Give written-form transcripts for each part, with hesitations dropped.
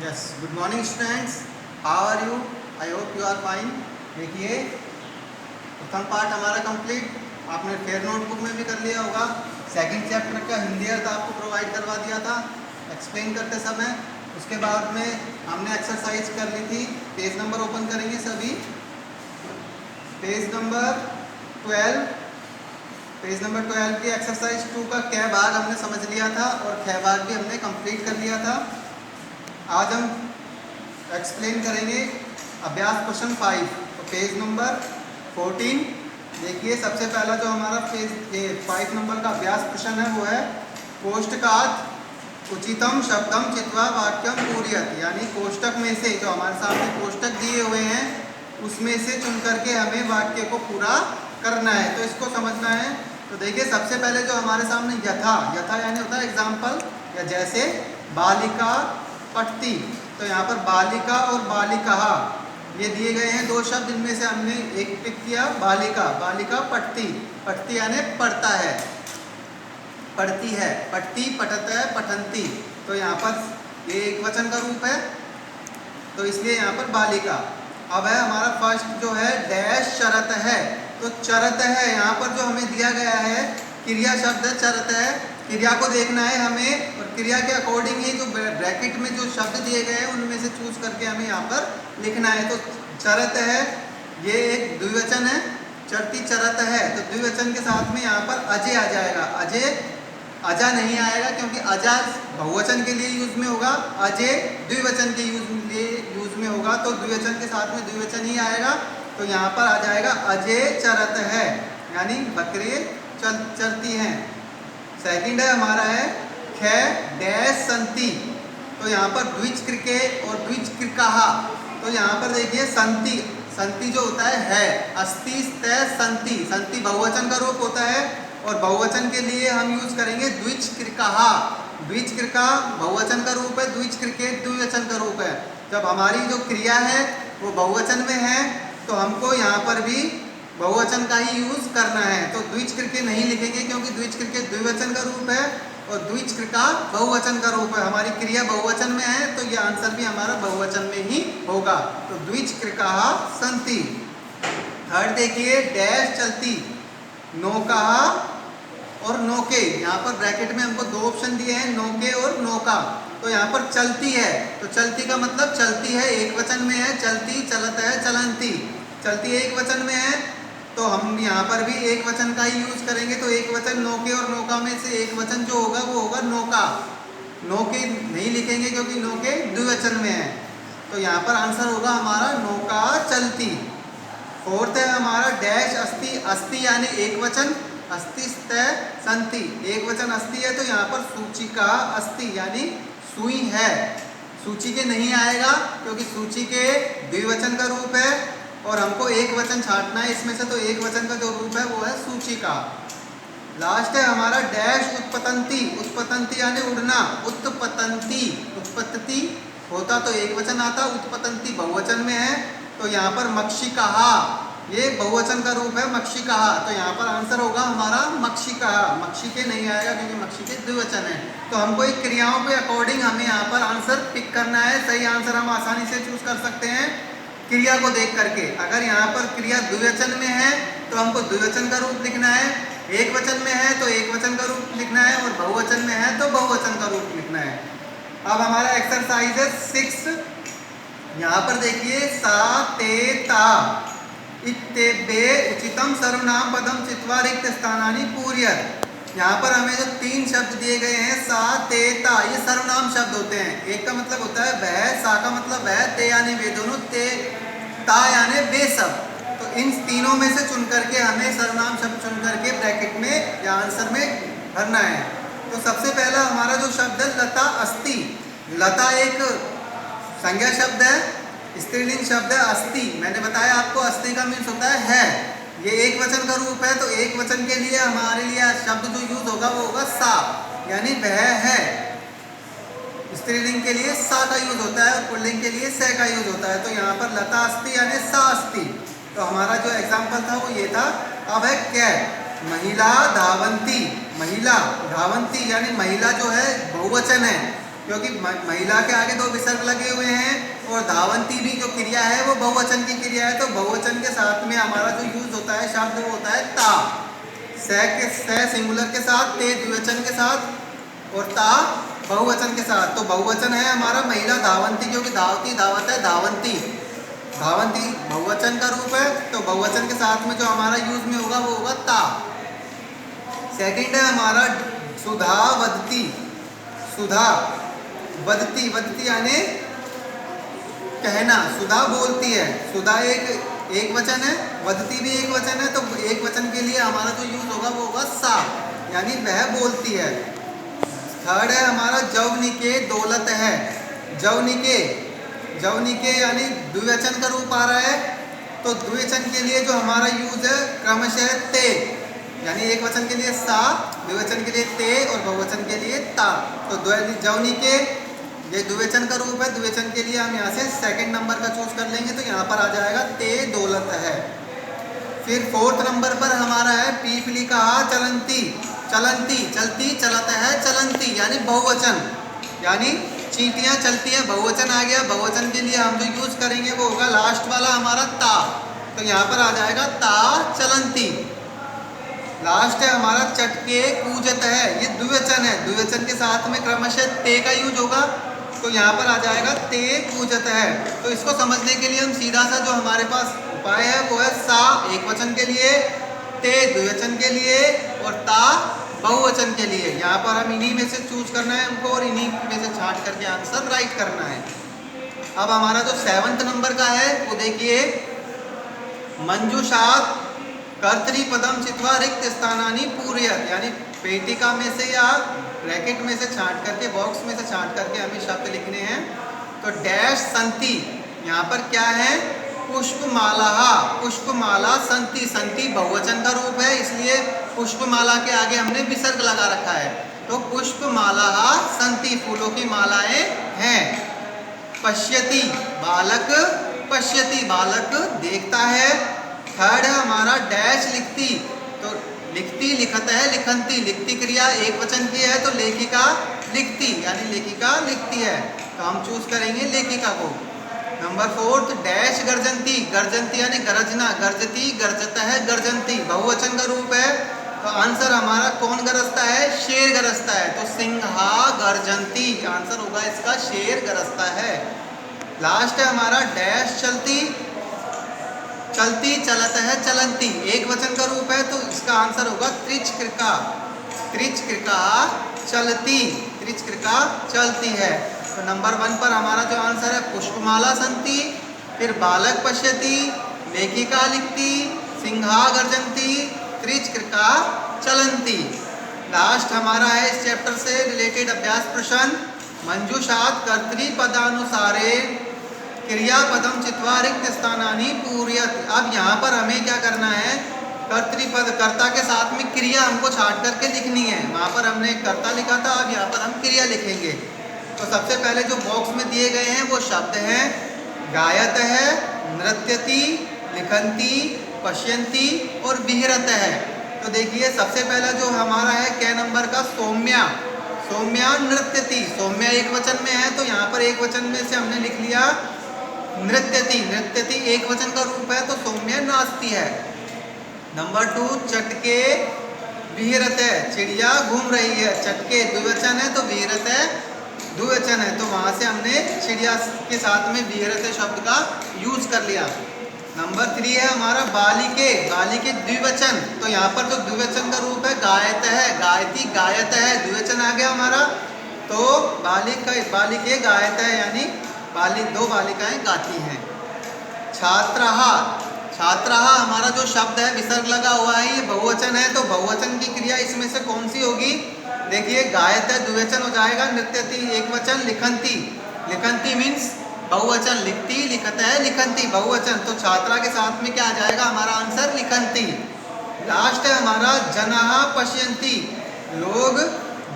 Yes, good morning students. How are you? I hope you are fine. देखिए, प्रथम part हमारा complete, आपने fair notebook में भी कर लिया होगा। सेकंड चैप्टर का हिंदी अर्थ आपको प्रोवाइड करवा दिया था एक्सप्लेन करते समय। उसके बाद में हमने एक्सरसाइज कर ली थी। पेज नंबर ओपन करेंगे सभी। पेज नंबर 12, पेज नंबर 12 की एक्सरसाइज 2 का क भाग हमने समझ लिया था और ख भाग भी हमने कंप्लीट कर लिया था। आज हम एक्सप्लेन करेंगे अभ्यास क्वेश्चन 5। तो पेज नंबर 14 देखिए, सबसे पहला जो हमारा पेज 5 नंबर का अभ्यास प्रश्न है वो है कोष्टकात् उचितम शब्दम चित्वा वाक्यम पूरयत। यानी कोष्टक में से, जो हमारे सामने कोष्टक दिए हुए हैं उसमें से चुन करके हमें वाक्य को पूरा करना है। तो इसको समझना है। तो देखिए, सबसे पहले जो हमारे सामने यथा, यथा यानी होता है एग्जाम्पल या जैसे। बालिका पठती, तो यहाँ पर बालिका और बालिका ये दिए गए हैं दो शब्द। इनमें से हमने एक पिक किया बालिका। बालिका पठती, पठती यानी पढ़ता है, पढ़ती है, पठती, पठत है, पठंती। तो यहाँ पर ये एक वचन का रूप है, तो इसलिए यहाँ पर बालिका। अब है हमारा फर्स्ट जो है डैश चरत है। तो चरत है यहाँ पर जो हमें दिया गया है क्रिया शब्द है चरत है। क्रिया को देखना है हमें और क्रिया के अकॉर्डिंग ही जो ब्रैकेट में जो शब्द दिए गए हैं उनमें से चूज करके हमें यहाँ पर लिखना है। तो चरत है ये एक द्विवचन है, चरती चरत है। तो द्विवचन के साथ में यहाँ पर अजय आ जाएगा। अजय, अजा नहीं आएगा क्योंकि अजा बहुवचन के लिए यूज में होगा, अजय द्विवचन के यूज में होगा। तो द्विवचन के साथ में द्विवचन ही आएगा। तो यहाँ पर आ जाएगा अजय चरत है, यानी बकरी चरती हैं। सेकंड है हमारा है ख डैश संति। तो यहाँ पर द्विज कृके और द्विज कृकाहा। तो यहाँ पर देखिए संति, संति जो होता है अस्ति स्तय संति। संति बहुवचन का रूप होता है और बहुवचन के लिए हम यूज करेंगे द्विज कृकाहा। द्विज कृका बहुवचन का रूप है, द्विज कृके द्विवचन का रूप है। जब हमारी जो क्रिया है वो बहुवचन में है तो हमको यहाँ पर भी बहुवचन का ही यूज करना है। तो द्विज कृके नहीं लिखेंगे क्योंकि द्विज कृके द्विवचन का रूप है और द्विज कृका बहुवचन का रूप है। हमारी क्रिया बहुवचन में है तो यह आंसर भी हमारा बहुवचन में ही होगा। तो द्विज कृका संति। थर्ड देखिए डैश चलती, नौका और नौके। यहाँ पर ब्रैकेट में हमको दो ऑप्शन दिए हैं, नौके और नौका। तो यहाँ पर चलती है, तो चलती का मतलब चलती है एक वचन में है, चलती, चलत है, चलंती। चलती एक वचन में है तो हम यहाँ पर भी एक वचन का ही यूज करेंगे। तो एक वचन नौके और नौका में से एक वचन जो होगा वो होगा नौका। नौके नहीं लिखेंगे क्योंकि नौके द्विवचन में है। तो यहाँ पर आंसर होगा हमारा नौका चलती। फोर्थ है हमारा डैश अस्ति, अस्ति यानी एक वचन, अस्ति स्तय संति। एक वचन अस्ति है तो यहाँ पर सूचिका अस्ति यानी सुई है। सूची के नहीं आएगा क्योंकि सूची के द्विवचन का रूप है और हमको एक वचन छांटना है इसमें से। तो एक वचन का जो रूप है वो है सूचिका। लास्ट है हमारा डैश उत्पतंती। उत्पतंती यानी उड़ना, उत्पतंती। उत्पत्ति होता तो एक वचन आता, उत्पतंती बहुवचन में है। तो यहाँ पर मक्षिकाहा, ये बहुवचन का रूप है मक्षिकाहा। तो यहाँ पर आंसर होगा हमारा मक्षिकाहा। मक्षिके नहीं आएगा क्योंकि मक्षिके द्विवचन है। तो हमको एक क्रियाओं के अकॉर्डिंग हमें यहाँ पर आंसर पिक करना है। सही आंसर हम आसानी से चूज कर सकते हैं क्रिया को देख करके। अगर यहाँ पर क्रिया द्विवचन में है तो हमको द्विवचन का रूप लिखना है, एक वचन में है तो एक वचन का रूप लिखना है और बहुवचन में है तो बहुवचन का रूप लिखना है। अब हमारा एक्सरसाइज है 6। यहाँ पर देखिए सा ते ता इत्तेबे उचितम सर्वनाम पदम चित्वा रिक्त स्थानानि पूरयत। यहाँ पर हमें जो तीन शब्द दिए गए हैं सा ते ता, ये सर्वनाम शब्द होते हैं। एक का मतलब होता है वह, सा का मतलब वह, ते यानी वे दोनों, ते ता यानी वे सब। तो इन तीनों में से चुन करके हमें सर्वनाम शब्द चुन करके ब्रैकेट में या आंसर में भरना है। तो सबसे पहला हमारा जो शब्द है लता अस्ति। लता एक संज्ञा शब्द है, स्त्रीलिंग शब्द है अस्ति। मैंने बताया आपको अस्ति का मीन्स होता है। ये एक वचन का रूप है तो एक वचन के लिए हमारे लिए शब्द जो यूज होगा वो होगा सा, यानी वह है। स्त्रीलिंग के लिए सा का यूज होता है और पुल्लिंग के लिए से का यूज होता है। तो यहाँ पर लता अस्ति यानी सा अस्ति। तो हमारा जो एग्जाम्पल था वो ये था। अब है क्या, महिला धावंती। महिला धावंती यानी महिला जो है बहुवचन है क्योंकि महिला के आगे 2 विसर्ग लगे हुए हैं और धावंती भी जो क्रिया है वो बहुवचन की क्रिया है, तो बहुवचन के साथ में हमारा जो यूज होता है शब्द वो होता है ता। से सिंगुलर के साथ, ते द्विवचन के साथ और ता बहुवचन के साथ। तो बहुवचन है हमारा महिला धावंती, क्योंकि धावती धावत है धावंती, धावंती बहुवचन का रूप है, तो बहुवचन के साथ में जो हमारा यूज में होगा वो होगा ता। सेकंड है हमारा सुधा वदती। सुधा वदती, वदती यानी कहना, सुधा बोलती है। सुधा एक वचन है, वदती भी एक वचन है, तो एक वचन के लिए हमारा जो यूज होगा वो होगा सा, यानी वह बोलती है। थर्ड है हमारा जवनिके दौलत है। जवनिके, जवनिके यानी द्विवचन का रूप आ रहा है, तो द्विवचन के लिए जो हमारा यूज है क्रमशः ते, यानी एक वचन के लिए सा, द्विवचन के लिए ते और बहुवचन के लिए ता। तो जवनिके ये द्विवचन का रूप है, द्विवचन के लिए हम यहाँ से सेकंड नंबर का चूज कर लेंगे, तो यहाँ पर आ जाएगा ते दौलत है। फिर फोर्थ नंबर पर हमारा है पीपली कहा चलंती। चलंती, चलती, चलता है चलंती, यानी बहुवचन, यानी चींटियाँ चलती है, बहुवचन आ गया। बहुवचन के लिए हम जो यूज करेंगे वो होगा लास्ट वाला हमारा ता, तो यहाँ पर आ जाएगा ता चलंती। लास्ट है हमारा चटके कूजत है, ये द्विवचन है, द्विवचन के साथ में क्रमशः ते का यूज होगा, तो यहाँ पर आ जाएगा ते कूजत है। तो इसको समझने के लिए हम सीधा सा जो हमारे पास उपाय है वो है सा एक वचन के लिए, ते द्विवचन के लिए और ता बहुवचन के लिए। यहाँ पर हम इन्हीं में से चूज करना है हमको और इन्हीं में से छांट करके आंसर राइट करना है। अब हमारा जो 7th नंबर का है वो देखिए, मंजूषात कर्तृपदम चित्वा रिक्त स्थानानि पूरयत, यानी पेटिका में से या ब्रैकेट में से छांट करके, बॉक्स में से छांट करके हमें शब्द लिखने हैं। तो डैश संति, यहाँ पर क्या है पुष्पमाला, पुष्पमाला संति, संति बहुवचन का रूप है, इसलिए पुष्पमाला के आगे हमने विसर्ग लगा रखा है, तो पुष्पमाला संति, फूलों की मालाएं हैं। पश्यति बालक, पश्यति बालक देखता है। थर्ड है हमारा डैश लिखती, तो लिखती लिखत है लिखंती, लिखती क्रिया एक वचन की है, तो लेखिका लिखती, यानी लेखिका लिखती है, तो हम चूज करेंगे लेखिका को। नंबर 4 डैश गर्जंती, गर्जंती यानी गरजना, गर्जती गरजता है गर्जंती, बहुवचन का रूप है, तो आंसर हमारा कौन गरजता है, शेर गरजता है, तो सिंहा गर्जंती, आंसर होगा इसका शेर गरजता है। लास्ट है हमारा डैश चलती, चलती चलत है चलंती, एक वचन का रूप है, तो इसका आंसर होगा त्रिचक्रिका, त्रिचक्रिका चलती, त्रिचक्रिका चलती है। तो नंबर 1 पर हमारा जो आंसर है पुष्पमाला संति, फिर बालक पश्यति, लेखिका लिखती, सिंहा गर्जंती, त्रिचक्रिका चलंती। लास्ट हमारा है इस चैप्टर से रिलेटेड अभ्यास प्रश्न, मंजूषात कर्तृपदानुसारे क्रियापदम चित्वा रिक्त स्थानानि पूरयत। अब यहाँ पर हमें क्या करना है, कर्तृपद कर्ता के साथ में क्रिया हमको छांट करके लिखनी है। वहाँ पर हमने कर्ता लिखा था, अब यहाँ पर हम क्रिया लिखेंगे। तो सबसे पहले जो बॉक्स में दिए गए हैं वो शब्द हैं गायत है, नृत्यति, लिखंती, पश्यंती और विहरत है। तो देखिए सबसे पहला जो हमारा है कै नंबर का सौम्या, सौम्या नृत्यति, सौम्या एक वचन में है, तो यहाँ पर एक वचन में से हमने लिख लिया नृत्यति, नृत्यति एक वचन का रूप है, तो सौम्या नाचती है। नंबर 2 चटके विहरत है, चिड़िया घूम रही है, चटके द्विवचन है तो विहरत है द्विवचन है, तो वहाँ से हमने चिड़िया के साथ में विहरत है शब्द का यूज कर लिया। नंबर 3 है हमारा बालिके, बालिके द्विवचन, तो यहाँ पर जो द्विवचन का रूप है गायत है, गायती गायत है, द्विवचन आ गया हमारा, तो बालिके गायत है, यानी दो बालिकाएं गाती हैं। छात्रः, छात्रः हमारा जो शब्द है विसर्ग लगा हुआ है, ये बहुवचन है, तो बहुवचन की क्रिया इसमें से कौन सी होगी, देखिए गायत है द्विवचन हो जाएगा, नृत्यति एक वचन, लिखंती, लिखंती मीन्स बहुवचन, लिखती लिखत है लिखंती बहुवचन, तो छात्रा के साथ में क्या आ जाएगा हमारा आंसर लिखंती। लास्ट है हमारा जनाः पश्यन्ति, लोग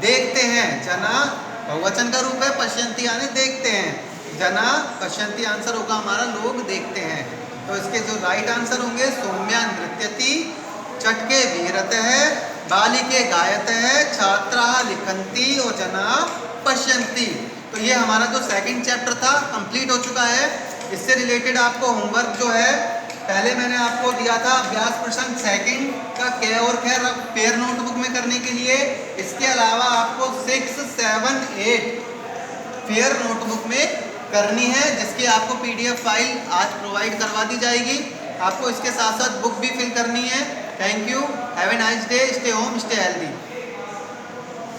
देखते हैं, जना बहुवचन का रूप है, पश्यन्ति यानी देखते हैं, जना पश्यन्ति आंसर होगा हमारा लोग देखते हैं। तो इसके जो राइट आंसर होंगे सौम्या नृत्यति, चटके विहरत है, बालिके गायत है, छात्रा लिखंती और जना पश्यन्ति। ये हमारा जो सेकंड चैप्टर था कंप्लीट हो चुका है। इससे रिलेटेड आपको होमवर्क जो है पहले मैंने आपको दिया था अभ्यास प्रश्न सेकंड का कै और खैर पेयर नोटबुक में करने के लिए। इसके अलावा आपको 6, 7, 8 फेयर नोटबुक में करनी है, जिसकी आपको PDF फाइल आज प्रोवाइड करवा दी जाएगी। आपको इसके साथ साथ बुक भी फिल करनी है। Thank you, have a nice day, stay home, stay healthy.